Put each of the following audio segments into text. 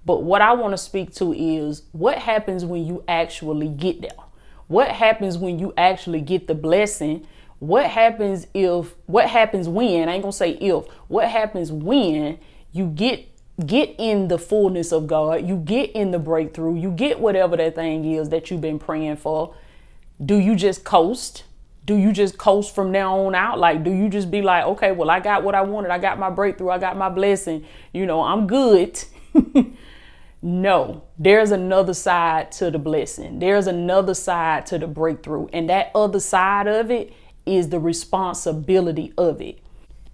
But what I want to speak to is what happens when you actually get there? What happens when you actually get the blessing? What happens when, I ain't gonna say if, what happens when you get in the fullness of God, you get in the breakthrough, you get whatever that thing is that you've been praying for? Do you just coast? Do you just coast from now on out? Like, do you just be like, okay, well, I got what I wanted. I got my breakthrough. I got my blessing. I'm good. No, there's another side to the blessing. There's another side to the breakthrough. And that other side of it is the responsibility of it.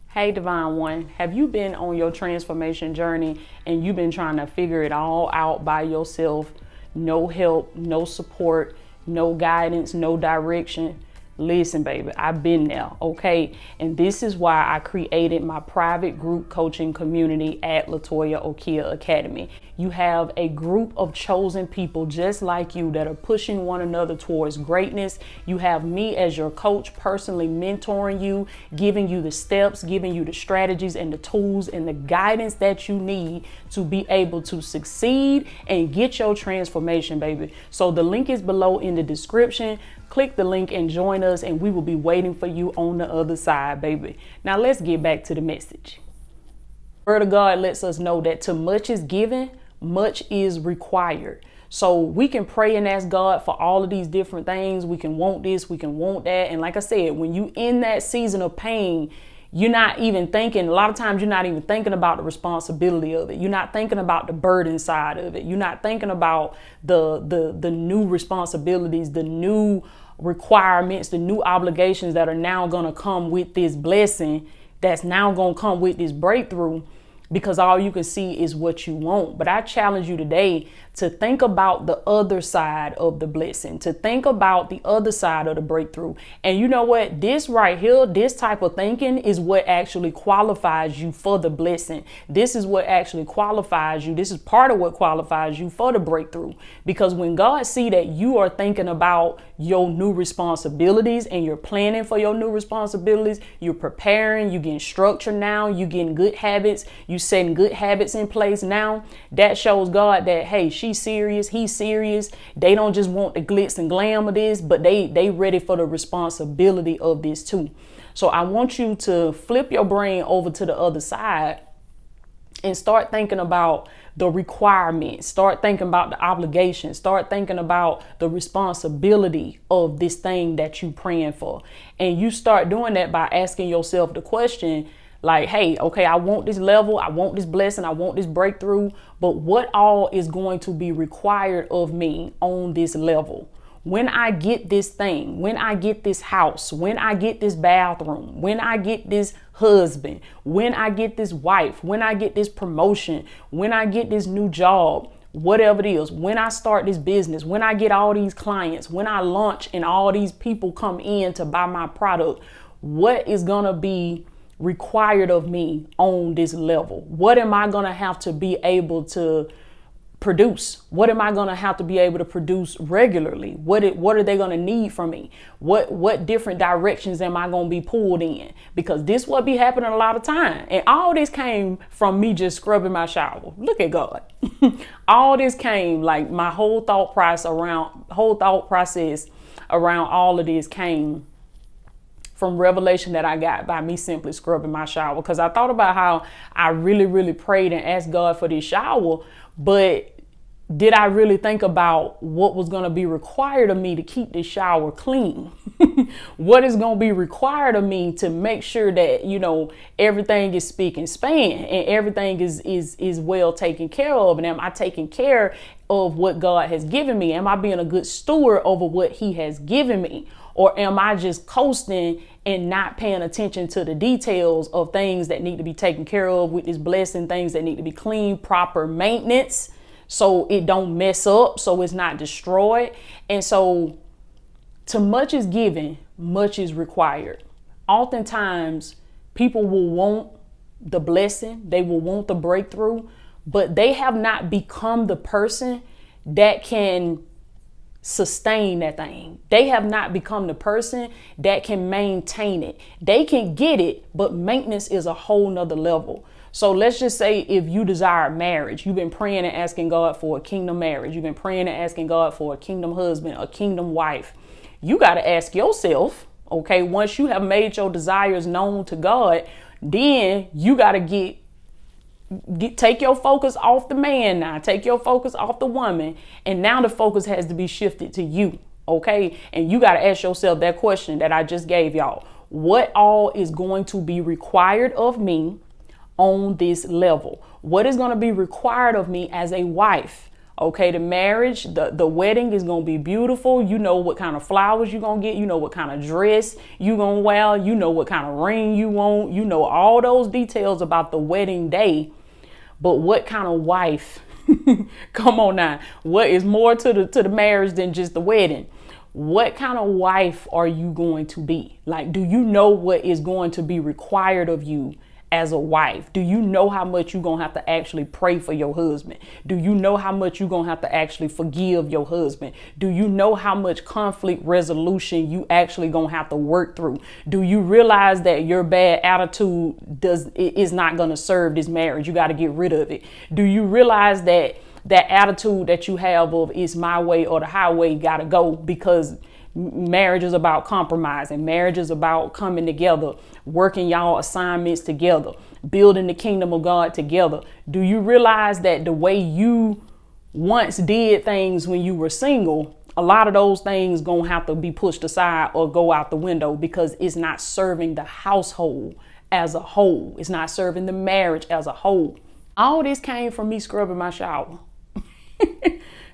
Hey, Divine One, have you been on your transformation journey and you've been trying to figure it all out by yourself? No help, no support, no guidance, no direction. Listen, baby, I've been there, okay? And this is why I created my private group coaching community at Latoya Okia Academy. You have a group of chosen people just like you that are pushing one another towards greatness. You have me as your coach, personally mentoring you, giving you the steps, giving you the strategies and the tools and the guidance that you need to be able to succeed and get your transformation, baby. So the link is below in the description. Click the link and join us, and we will be waiting for you on the other side, baby. Now let's get back to the message. The Word of God lets us know that to much is given, much is required. So we can pray and ask God for all of these different things. We can want this, we can want that. And like I said, when you in that season of pain, you're not even thinking, a lot of times you're not even thinking about the responsibility of it. You're not thinking about the burden side of it. You're not thinking about the new responsibilities, the new requirements, the new obligations that are now going to come with this blessing, that's now going to come with this breakthrough, because all you can see is what you want. But I challenge you today to think about the other side of the blessing, to think about the other side of the breakthrough. And you know what? This right here, this type of thinking is what actually qualifies you for the blessing. This is what actually qualifies you. This is part of what qualifies you for the breakthrough. Because when God see that you are thinking about your new responsibilities and you're planning for your new responsibilities, you're preparing, you're getting structure now, you're getting good habits, you setting good habits in place now, that shows God that, hey, she's serious, he's serious. They don't just want the glitz and glam of this, but they ready for the responsibility of this too. So I want you to flip your brain over to the other side and start thinking about the requirements, start thinking about the obligations, start thinking about the responsibility of this thing that you praying for. And you start doing that by asking yourself the question, like, hey, okay, I want this level, I want this blessing, I want this breakthrough, but what all is going to be required of me on this level? When I get this thing, when I get this house, when I get this bathroom, when I get this husband, when I get this wife, when I get this promotion, when I get this new job, whatever it is, when I start this business, when I get all these clients, when I launch and all these people come in to buy my product, what is going to be required of me on this level? What am I going to have to be able to produce? What am I going to have to be able to produce regularly? What are they going to need from me? What different directions am I going to be pulled in? Because this what be happening a lot of time. And all this came from me just scrubbing my shower. Look at God. All this came, like my whole thought process around all of this came from revelation that I got by me simply scrubbing my shower. Because I thought about how I really, really prayed and asked God for this shower, but did I really think about what was going to be required of me to keep this shower clean? What is going to be required of me to make sure that, everything is spick and span and everything is well taken care of? And am I taking care of what God has given me? Am I being a good steward over what he has given me? Or am I just coasting and not paying attention to the details of things that need to be taken care of with this blessing, things that need to be clean, proper maintenance, so it don't mess up, so it's not destroyed? And so to much is given, much is required. Oftentimes people will want the blessing, they will want the breakthrough, but they have not become the person that can sustain that thing. They have not become the person that can maintain it. They can get it, but maintenance is a whole nother level. So let's just say if you desire marriage, you've been praying and asking God for a kingdom marriage. You've been praying and asking God for a kingdom husband, a kingdom wife. You got to ask yourself, okay, once you have made your desires known to God, then you got to take your focus off the man now. Take your focus off the woman. And now the focus has to be shifted to you. Okay. And you got to ask yourself that question that I just gave y'all. What all is going to be required of me on this level? What is going to be required of me as a wife? Okay, the marriage, the wedding is going to be beautiful. You know what kind of flowers you're going to get. You know what kind of dress you're going to wear. You know what kind of ring you want. You know all those details about the wedding day. But what kind of wife? Come on now. What is more to the marriage than just the wedding? What kind of wife are you going to be? Like, do you know what is going to be required of you as a wife? Do you know how much you're going to have to actually pray for your husband? Do you know how much you're going to have to actually forgive your husband? Do you know how much conflict resolution you actually going to have to work through? Do you realize that your bad attitude is not going to serve this marriage? You got to get rid of it. Do you realize that attitude that you have of it's my way or the highway got to go? Because marriage is about compromise, and marriage is about coming together, working y'all assignments together, building the kingdom of God together. Do you realize that the way you once did things when you were single, a lot of those things gonna have to be pushed aside or go out the window because it's not serving the household as a whole. It's not serving the marriage as a whole. All this came from me scrubbing my shower.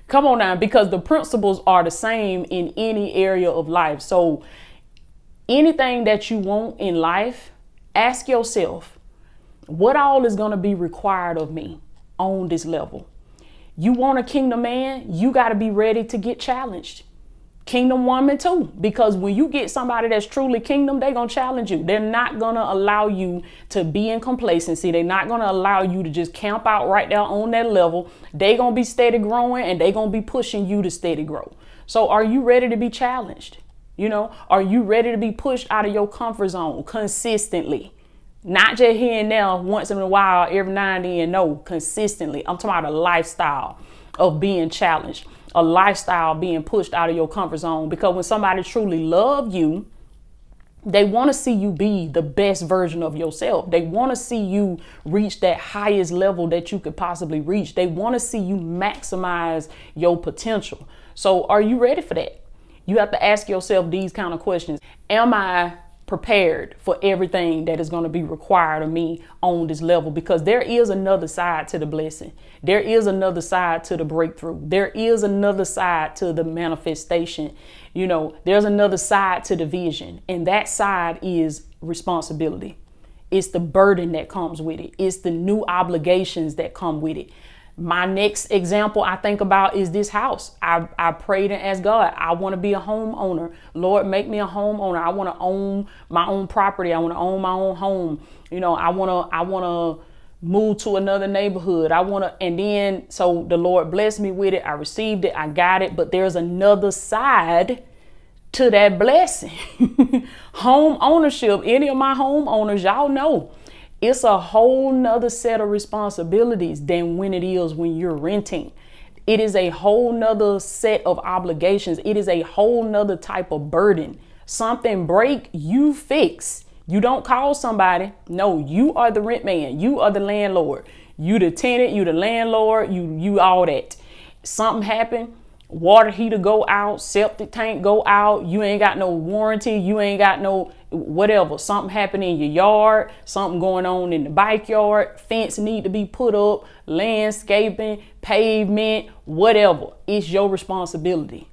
Come on now, because the principles are the same in any area of life. So anything that you want in life, ask yourself, what all is going to be required of me on this level? You want a kingdom man, you got to be ready to get challenged. Kingdom woman too, because when you get somebody that's truly kingdom, they're going to challenge you. They're not going to allow you to be in complacency. They're not going to allow you to just camp out right there on that level. They're going to be steady growing, and they're going to be pushing you to steady grow. So are you ready to be challenged? You know, are you ready to be pushed out of your comfort zone consistently? Not just here and there, once in a while, every now and then. No, consistently. I'm talking about a lifestyle of being challenged. A lifestyle being pushed out of your comfort zone, because when somebody truly loves you, they want to see you be the best version of yourself. They want to see you reach that highest level that you could possibly reach. They want to see you maximize your potential. So are you ready for that? You have to ask yourself these kind of questions. Am I prepared for everything that is going to be required of me on this level? Because there is another side to the blessing. There is another side to the breakthrough. There is another side to the manifestation. You know, there's another side to the vision, and that side is responsibility. It's the burden that comes with it. It's the new obligations that come with it. My next example I think about is this house. I prayed and asked God, I want to be a homeowner. Lord, make me a homeowner. I want to own my own property. I want to own my own home. You know, I want to move to another neighborhood. And then, so the Lord blessed me with it. I received it. I got it. But there's another side to that blessing. Home ownership. Any of my homeowners, y'all know, it's a whole nother set of responsibilities than when it is when you're renting. It is a whole nother set of obligations. It is a whole nother type of burden. Something break, you fix. You don't call somebody. No, you are the rent man. You are the landlord. You the tenant, you the landlord, you all that. Something happened, water heater go out, septic tank go out, you ain't got no warranty, you ain't got no whatever. Something happened in your yard, something going on in the backyard, fence need to be put up, landscaping, pavement, whatever. It's your responsibility.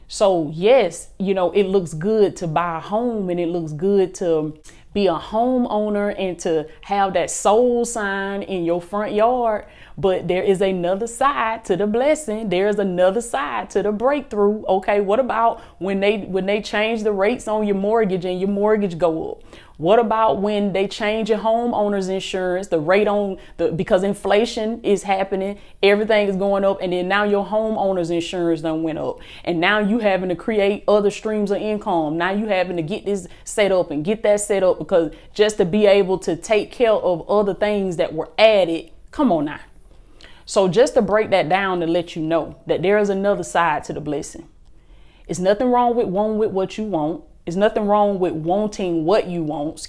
So yes, you know, it looks good to buy a home, and it looks good to be a homeowner and to have that soul sign in your front yard. But there is another side to the blessing. There is another side to the breakthrough. Okay, what about when they change the rates on your mortgage and your mortgage go up? What about when they change your homeowner's insurance, the rate on because inflation is happening, everything is going up, and then now your homeowner's insurance done went up. And now you having to create other streams of income. Now you having to get this set up and get that set up because just to be able to take care of other things that were added. Come on now. So just to break that down to let you know that there is another side to the blessing. It's nothing wrong with wanting what you want. There's nothing wrong with wanting what you want,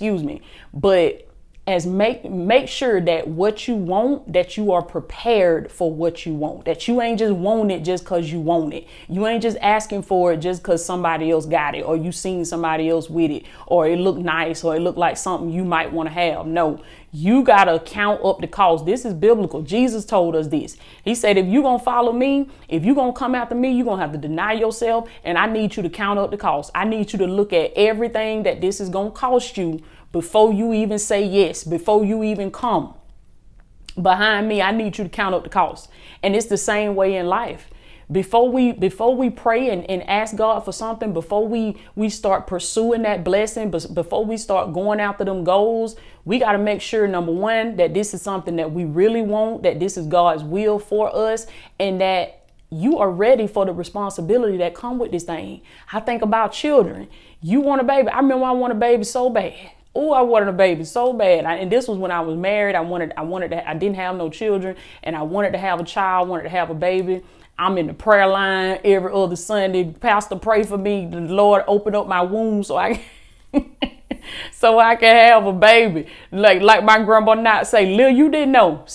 but make sure that what you want, that you are prepared for what you want, that you ain't just want it just because you want it. You ain't just asking for it just because somebody else got it or you seen somebody else with it or it looked nice or it looked like something you might want to have. No, you got to count up the cost. This is biblical. Jesus told us this. He said, if you're going to follow me, if you're going to come after me, you're going to have to deny yourself. And I need you to count up the cost. I need you to look at everything that this is going to cost you before you even say yes, before you even come behind me. I need you to count up the cost. And it's the same way in life. Before we pray and ask God for something, before we start pursuing that blessing, before we start going after them goals, we got to make sure, number one, that this is something that we really want, that this is God's will for us, and that you are ready for the responsibility that come with this thing. I think about children. You want a baby. I remember I wanted a baby so bad. Oh, I wanted a baby so bad. And this was when I was married. I didn't have no children and I wanted to have a child, wanted to have a baby. I'm in the prayer line every other Sunday. Pastor, pray for me. The Lord open up my womb so I can have a baby. Like my grandma not say, Lil, you didn't know.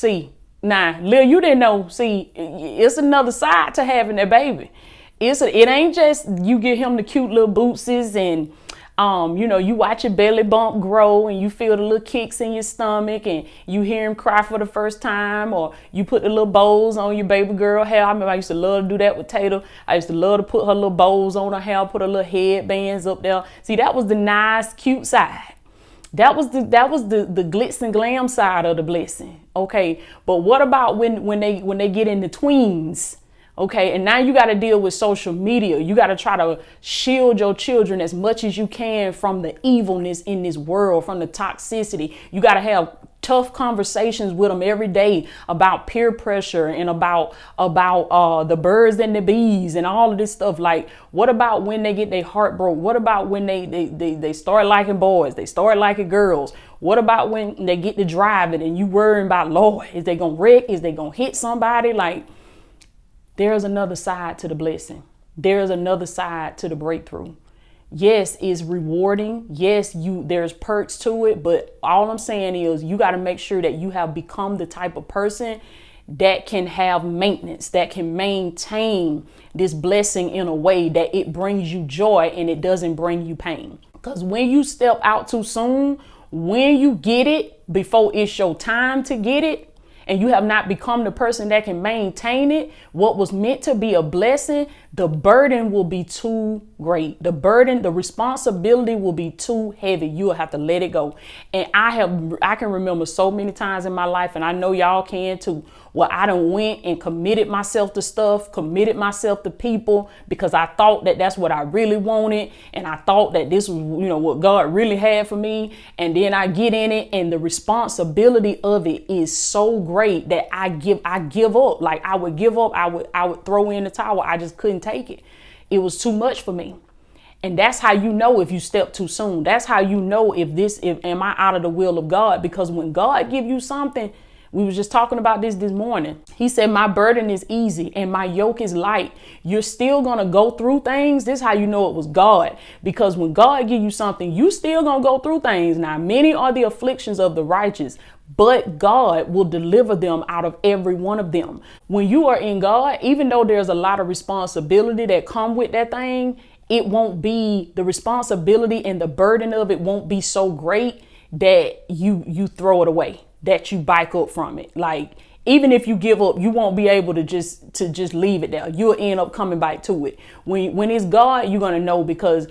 Lil, you didn't know. It's another side to having a baby. It ain't just you get him the cute little bootses and you watch your belly bump grow and you feel the little kicks in your stomach and you hear him cry for the first time, or you put the little bows on your baby girl hair. I remember I used to love to do that with Tater. I used to love to put her little bows on her hair, put her little headbands up there. See, that was the nice, cute side. That was the glitz and glam side of the blessing. Okay. But what about when they get into tweens? Okay, and now you got to deal with social media. You got to try to shield your children as much as you can from the evilness in this world, from the toxicity. You got to have tough conversations with them every day about peer pressure and about the birds and the bees and all of this stuff. Like, what about when they get their heart broke? What about when they start liking boys? They start liking girls? What about when they get to driving and you worrying about, Lord, is they going to wreck? Is they going to hit somebody? Like, there's another side to the blessing. There's another side to the breakthrough. Yes, it's rewarding. Yes, there's perks to it. But all I'm saying is you got to make sure that you have become the type of person that can have maintenance, that can maintain this blessing in a way that it brings you joy and it doesn't bring you pain. Because when you step out too soon, when you get it before it's your time to get it, and you have not become the person that can maintain it, what was meant to be a blessing, the burden will be too great. The burden, the responsibility will be too heavy. You will have to let it go. And I can remember so many times in my life, and I know y'all can too, where I done went and committed myself to stuff, committed myself to people because I thought that that's what I really wanted. And I thought that this was, what God really had for me. And then I get in it and the responsibility of it is so great that I give up. Like I would give up. I would throw in the towel. I just couldn't take it. It was too much for me. And that's how you know if you step too soon. That's how you know if am I out of the will of God? Because when God give you something, we was just talking about this morning. He said, my burden is easy and my yoke is light. You're still going to go through things. This is how you know it was God. Because when God give you something, you still going to go through things. Now, many are the afflictions of the righteous, but God will deliver them out of every one of them. When you are in God, even though there's a lot of responsibility that come with that thing, it won't be the responsibility and the burden of it won't be so great that you throw it away, that you bike up from it. Like, even if you give up, you won't be able to just leave it there. You'll end up coming back to it. When it's God, you're going to know because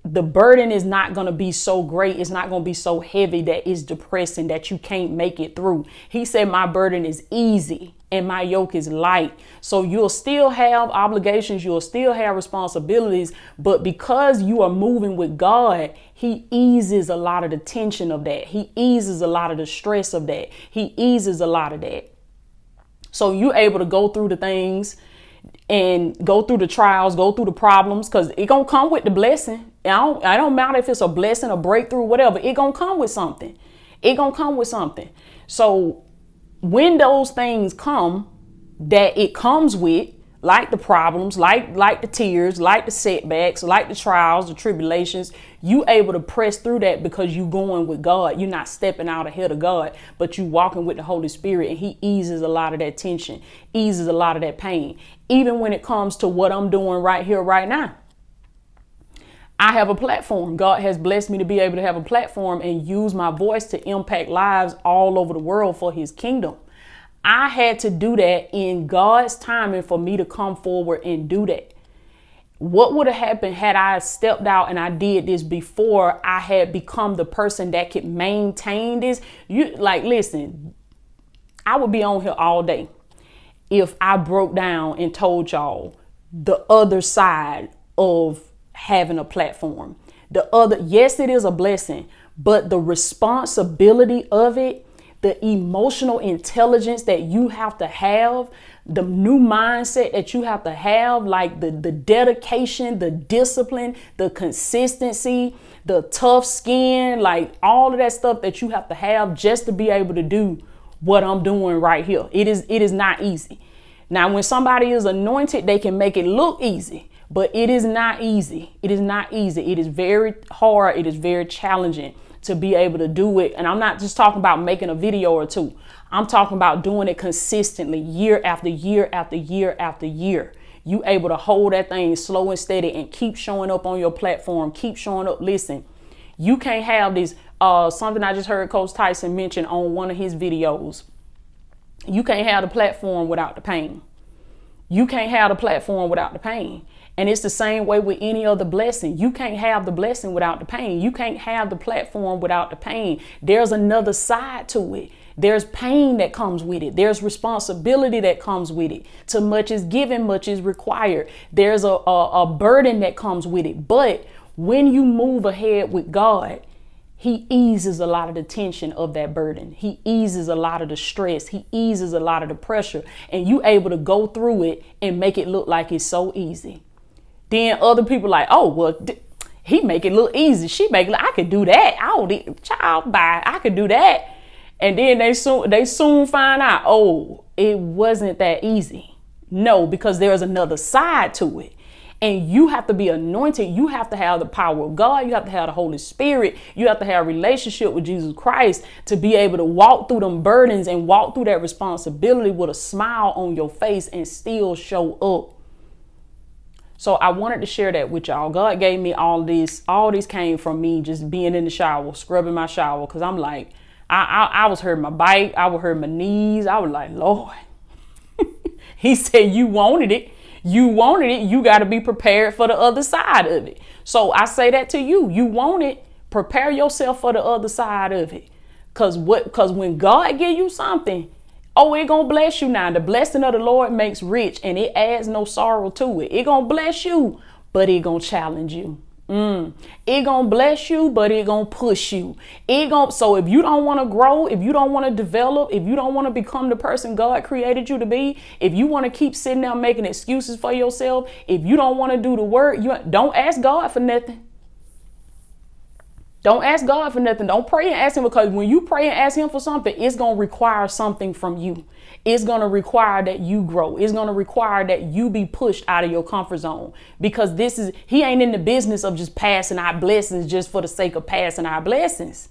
the burden is not going to be so great. It's not going to be so heavy that it's depressing that you can't make it through. He said, my burden is easy and my yoke is light. So you'll still have obligations. You'll still have responsibilities. But because you are moving with God, he eases a lot of the tension of that. He eases a lot of the stress of that. He eases a lot of that. So you're able to go through the things and go through the trials, go through the problems, because it gonna come with the blessing. I don't matter if it's a blessing, a breakthrough, whatever. It gonna come with something. It gonna come with something. So when those things come that it comes with, like the problems, like the tears, like the setbacks, like the trials, the tribulations, you able to press through that because you going with God. You're not stepping out ahead of God, but you walking with the Holy Spirit, and he eases a lot of that tension, eases a lot of that pain. Even when it comes to what I'm doing right here, right now. I have a platform. God has blessed me to be able to have a platform and use my voice to impact lives all over the world for his kingdom. I had to do that in God's timing for me to come forward and do that. What would have happened had I stepped out and I did this before I had become the person that could maintain this? Listen, I would be on here all day if I broke down and told y'all the other side of having a platform. Yes, it is a blessing, but the responsibility of it, the emotional intelligence that you have to have, the new mindset that you have to have, like the dedication, the discipline, the consistency, the tough skin, like all of that stuff that you have to have just to be able to do what I'm doing right here. It is not easy. Now, when somebody is anointed, they can make it look easy, but it is not easy. It is not easy. It is very hard. It is very challenging to be able to do it. And I'm not just talking about making a video or two. I'm talking about doing it consistently, year after year after year after year. You able to hold that thing slow and steady and keep showing up on your platform, keep showing up. Listen, you can't have this, something I just heard Coach Tyson mention on one of his videos. You can't have the platform without the pain. You can't have the platform without the pain. And it's the same way with any other blessing. You can't have the blessing without the pain. You can't have the platform without the pain. There's another side to it. There's pain that comes with it. There's responsibility that comes with it. Too much is given, much is required. There's a burden that comes with it. But when you move ahead with God, he eases a lot of the tension of that burden. He eases a lot of the stress. He eases a lot of the pressure. And you able to go through it and make it look like it's so easy. Then other people like, oh, well, he make it look easy. She make it, I could do that. I could do that. And then they soon find out, oh, it wasn't that easy. No, because there's another side to it. And you have to be anointed. You have to have the power of God. You have to have the Holy Spirit. You have to have a relationship with Jesus Christ to be able to walk through them burdens and walk through that responsibility with a smile on your face and still show up. So I wanted to share that with y'all. God gave me all this. All this came from me just being in the shower, scrubbing my shower. Because I'm like, I was hurting my back. I was hurting my knees. I was like, Lord. He said, you wanted it. You wanted it. You got to be prepared for the other side of it. So I say that to you. You want it. Prepare yourself for the other side of it. Because when God give you something, oh, it gonna bless you now. The blessing of the Lord makes rich and it adds no sorrow to it. It gonna bless you, but it gonna challenge you. It gonna bless you, but it gonna push you. So if you don't want to grow, if you don't want to develop, if you don't want to become the person God created you to be, if you want to keep sitting there making excuses for yourself, if you don't want to do the work, you don't ask God for nothing. Don't ask God for nothing. Don't pray and ask him, because when you pray and ask him for something, it's going to require something from you. It's going to require that you grow. It's going to require that you be pushed out of your comfort zone, because he ain't in the business of just passing our blessings just for the sake of passing our blessings.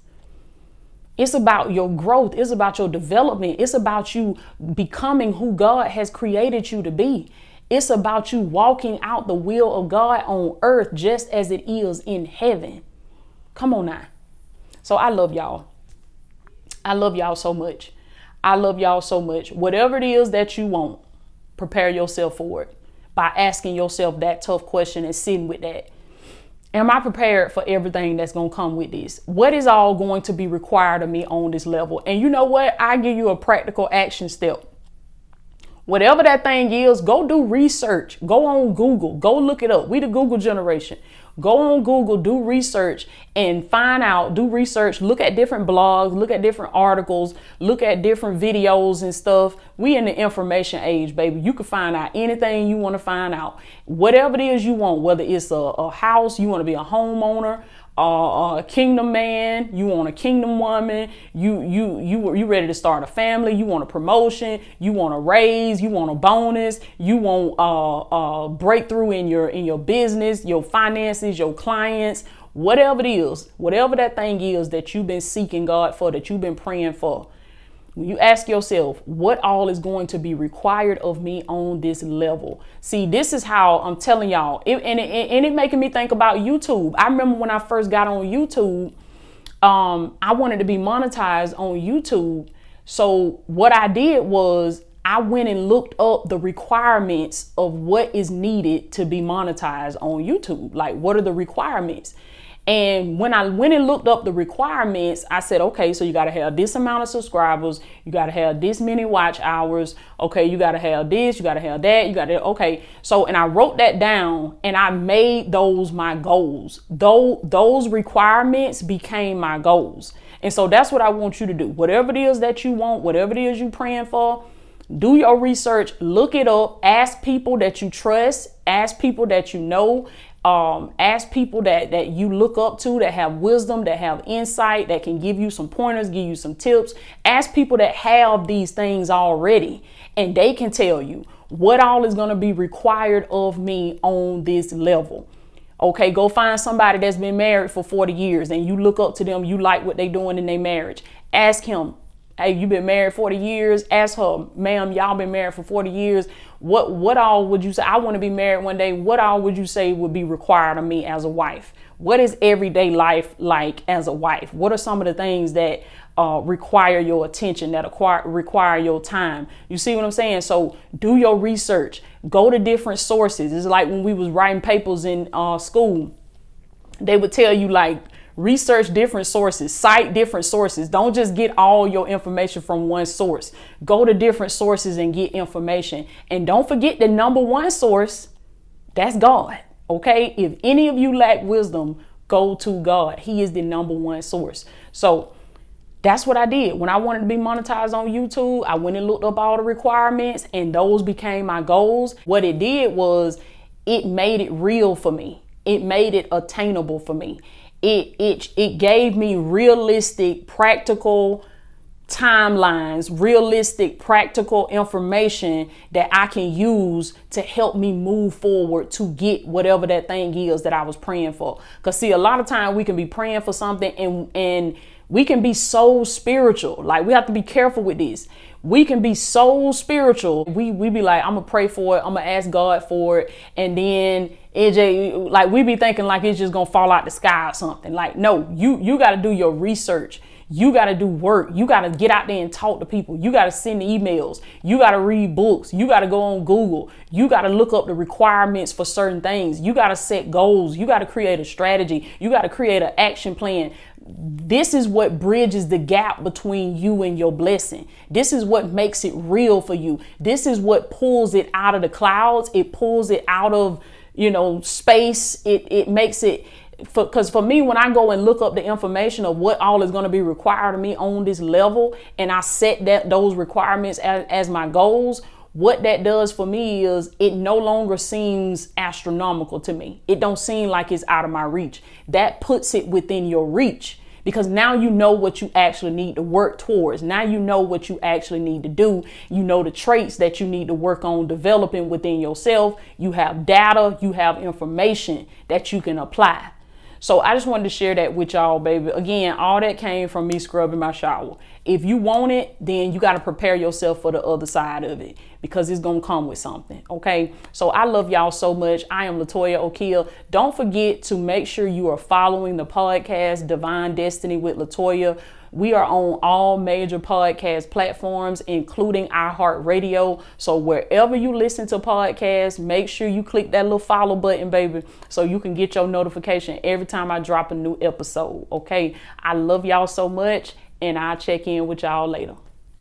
It's about your growth. It's about your development. It's about you becoming who God has created you to be. It's about you walking out the will of God on earth just as it is in heaven. Come on now. So I love y'all. I love y'all so much. I love y'all so much. Whatever it is that you want, prepare yourself for it by asking yourself that tough question and sitting with that. Am I prepared for everything that's going to come with this? What is all going to be required of me on this level? And you know what? I give you a practical action step. Whatever that thing is, go do research. Go on Google. Go look it up. We the Google generation. Go on Google, do research and find out, do research, look at different blogs, look at different articles, look at different videos and stuff. We in the information age, baby. You can find out anything you want to find out. Whatever it is you want, whether it's a house, you want to be a homeowner, a kingdom man, you want a kingdom woman, you ready to start a family, you want a promotion, you want a raise, you want a bonus, you want a breakthrough in your business, your finances, your clients, whatever it is, whatever that thing is that you've been seeking God for, that you've been praying for. When you ask yourself, what all is going to be required of me on this level? See, this is how I'm telling y'all, it making me think about YouTube. I remember when I first got on YouTube, I wanted to be monetized on YouTube. So what I did was I went and looked up the requirements of what is needed to be monetized on YouTube. Like, what are the requirements? And when I went and looked up the requirements, I said, okay, so you got to have this amount of subscribers. You got to have this many watch hours. Okay, you got to have this, you got to have that, you got to, okay. So, and I wrote that down and I made those my goals. Those requirements became my goals. And so that's what I want you to do. Whatever it is that you want, whatever it is you're praying for, do your research, look it up, ask people that you trust, ask people that you know, ask people that you look up to, that have wisdom, that have insight, that can give you some pointers, give you some tips. Ask people that have these things already, and they can tell you what all is going to be required of me on this level. Okay, go find somebody that's been married for 40 years and you look up to them, you like what they doing in their marriage. Ask him, hey, you been married 40 years? Ask her, ma'am, y'all been married for 40 years. What all would you say? I want to be married one day. What all would you say would be required of me as a wife? What is everyday life like as a wife? What are some of the things that require your attention, that require your time? You see what I'm saying? So do your research. Go to different sources. It's like when we was writing papers in school, they would tell you, like, research different sources, cite different sources. Don't just get all your information from one source. Go to different sources and get information. And don't forget the number one source, that's God. Okay? If any of you lack wisdom, go to God. He is the number one source. So that's what I did. When I wanted to be monetized on YouTube, I went and looked up all the requirements and those became my goals. What it did was it made it real for me. It made it attainable for me. It gave me realistic, practical timelines, realistic, practical information that I can use to help me move forward to get whatever that thing is that I was praying for. Because see, a lot of time we can be praying for something and we can be so spiritual. Like, we have to be careful with this. We can be so spiritual. We be like, I'm gonna pray for it. I'm gonna ask God for it. And then we be thinking like it's just gonna fall out the sky or something. Like, no, you got to do your research. You got to do work. You got to get out there and talk to people. You got to send emails. You got to read books. You got to go on Google. You got to look up the requirements for certain things. You got to set goals. You got to create a strategy. You got to create an action plan. This is what bridges the gap between you and your blessing. This is what makes it real for you. This is what pulls it out of the clouds. It pulls it out of, space. It makes it, because for me, when I go and look up the information of what all is going to be required of me on this level, and I set those requirements as my goals, what that does for me is it no longer seems astronomical to me. It don't seem like it's out of my reach. That puts it within your reach, because now you know what you actually need to work towards. Now you know what you actually need to do. You know the traits that you need to work on developing within yourself. You have data, you have information that you can apply. So I just wanted to share that with y'all, baby. Again, all that came from me scrubbing my shower. If you want it, then you got to prepare yourself for the other side of it. because it's gonna come with something. Okay, so I love y'all so much. I am Latoya O'Keel. Don't forget to make sure you are following the podcast Divine Destiny with Latoya. We are on all major podcast platforms, including iHeartRadio. So wherever you listen to podcasts, make sure you click that little follow button, baby, so you can get your notification every time I drop a new episode. Okay, I love y'all so much, and I'll check in with y'all later.